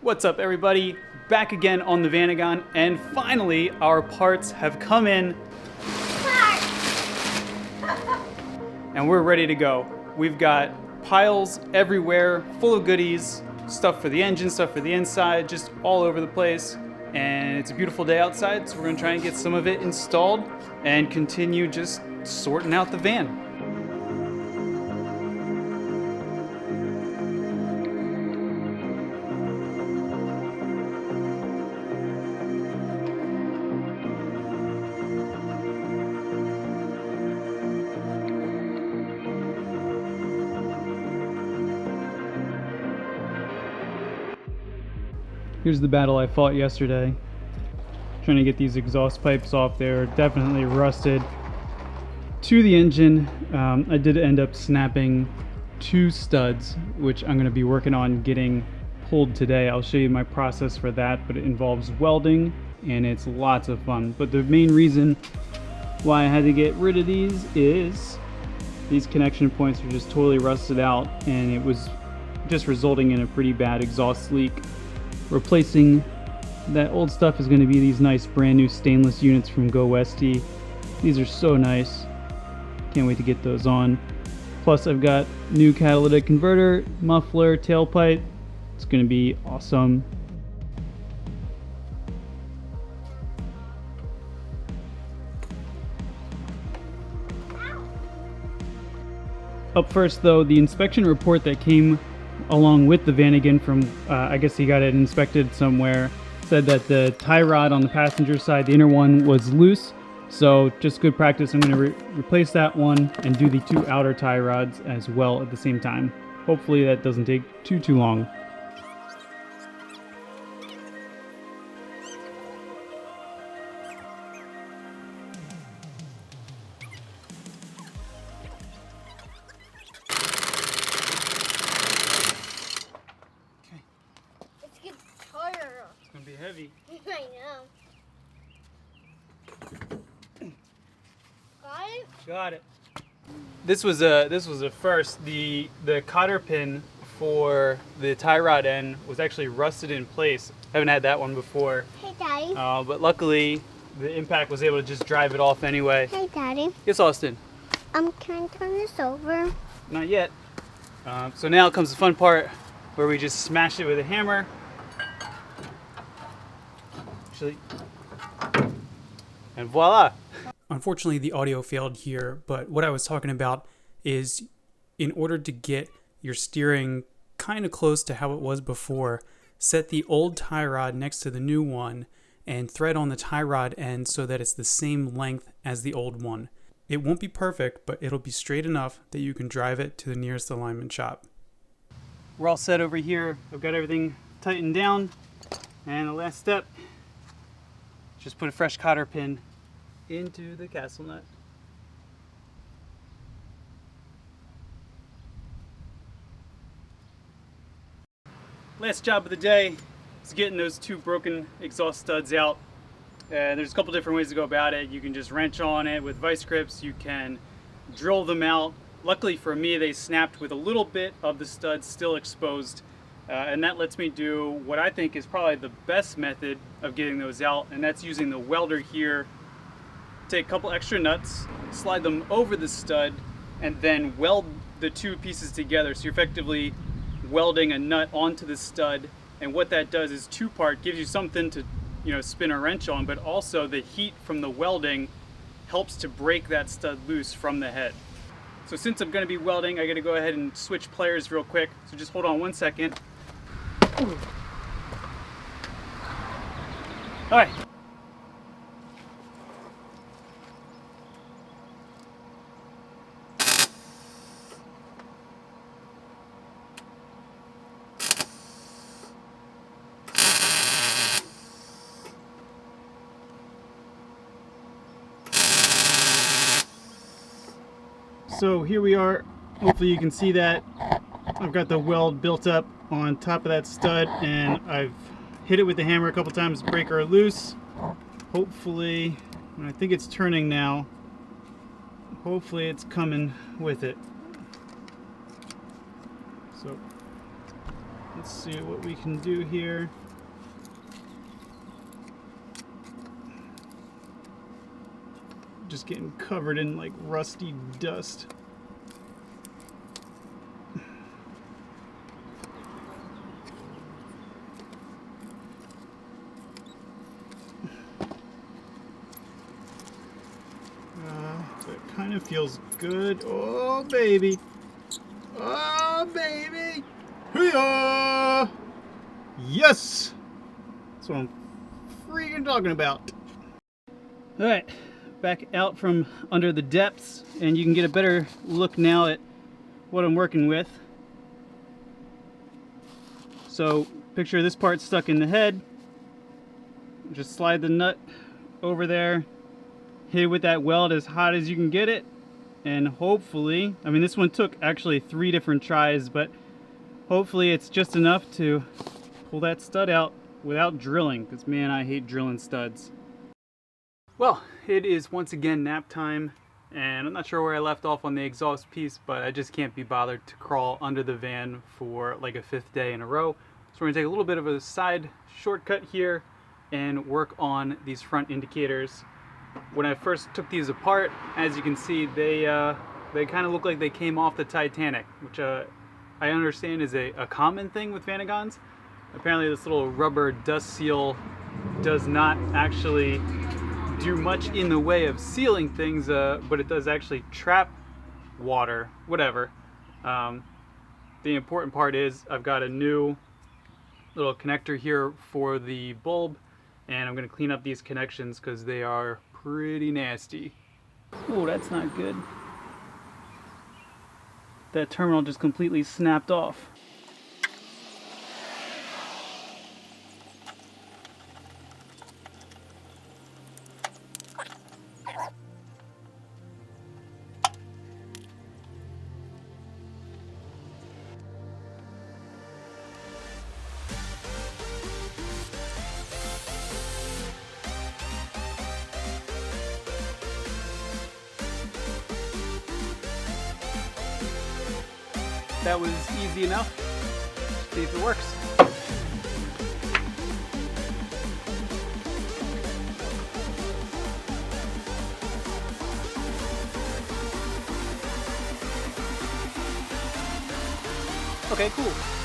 What's up, everybody? Back again on the Vanagon, and finally our parts have come in and we're ready to go. We've got piles everywhere full of goodies, stuff for the engine, stuff for the inside, just all over the place. And it's a beautiful day outside, so we're gonna try and get some of it installed and continue just sorting out the van. Here's the battle I fought yesterday. Trying to get these exhaust pipes off there. Definitely rusted to the engine. I did end up snapping 2 studs, which I'm going to be working on getting pulled today. I'll show you my process for that, but it involves welding and it's lots of fun. But the main reason why I had to get rid of these is these connection points are just totally rusted out, and it was just resulting in a pretty bad exhaust leak. Replacing that old stuff is going to be these nice brand new stainless units from Go Westy. These are so nice. Can't wait to get those on. Plus I've got new catalytic converter, muffler, tailpipe. It's going to be awesome. Up first though, the inspection report that came along with the Vanagon from, I guess he got it inspected somewhere, said that the tie rod on the passenger side, the inner one, was loose. So just good practice. I'm going to replace that one and do the 2 outer tie rods as well at the same time. Hopefully that doesn't take too long. It's gonna be heavy. I know. Got it? Got it. This was a first. The cotter pin for the tie rod end was actually rusted in place. Haven't had that one before. Hey, Daddy. But luckily the impact was able to just drive it off anyway. Hey, Daddy. Yes, Austin. Can I turn this over? Not yet. So now comes the fun part where we just smash it with a hammer. And voila! Unfortunately, the audio failed here, but what I was talking about is in order to get your steering kind of close to how it was before, set the old tie rod next to the new one and thread on the tie rod end so that it's the same length as the old one. It won't be perfect, but it'll be straight enough that you can drive it to the nearest alignment shop. We're all set over here. I've got everything tightened down, and the last step, just put a fresh cotter pin into the castle nut. Last job of the day is getting those 2 broken exhaust studs out. There's a couple different ways to go about it. You can just wrench on it with vice grips. You can drill them out. Luckily for me, they snapped with a little bit of the studs still exposed. And that lets me do what I think is probably the best method of getting those out, and that's using the welder here. Take a couple extra nuts, slide them over the stud, and then weld the 2 pieces together. So you're effectively welding a nut onto the stud, and what that does is 2-part, gives you something to, spin a wrench on, but also the heat from the welding helps to break that stud loose from the head. So since I'm going to be welding, I got to go ahead and switch players real quick. So just hold on 1 second. All right. So here we are. Hopefully you can see that. I've got the weld built up on top of that stud, and I've hit it with the hammer a couple times to break her loose. Hopefully, I think it's turning now. Hopefully it's coming with it. So Let's see what we can do here. Just getting covered in like rusty dust. That kind of feels good. Oh baby. Oh baby. Hoo-yah! Yes! That's what I'm freaking talking about. Alright, back out from under the depths, and you can get a better look now at what I'm working with. So, picture this part stuck in the head. Just slide the nut over there, hit it with that weld as hot as you can get it, and hopefully, I mean this one took actually 3 different tries, but hopefully it's just enough to pull that stud out without drilling, because man, I hate drilling studs. Well, it is once again nap time, and I'm not sure where I left off on the exhaust piece, but I just can't be bothered to crawl under the van for like a 5th day in a row. So we're gonna take a little bit of a side shortcut here and work on these front indicators. When I first took these apart, as you can see, they kind of look like they came off the Titanic, which I understand is a common thing with Vanagons. Apparently this little rubber dust seal does not actually do much in the way of sealing things, but it does actually trap water, whatever. The important part is I've got a new little connector here for the bulb, and I'm going to clean up these connections because they are pretty nasty. Oh, that's not good. That terminal just completely snapped off. That was easy enough. See if it works. Okay, cool.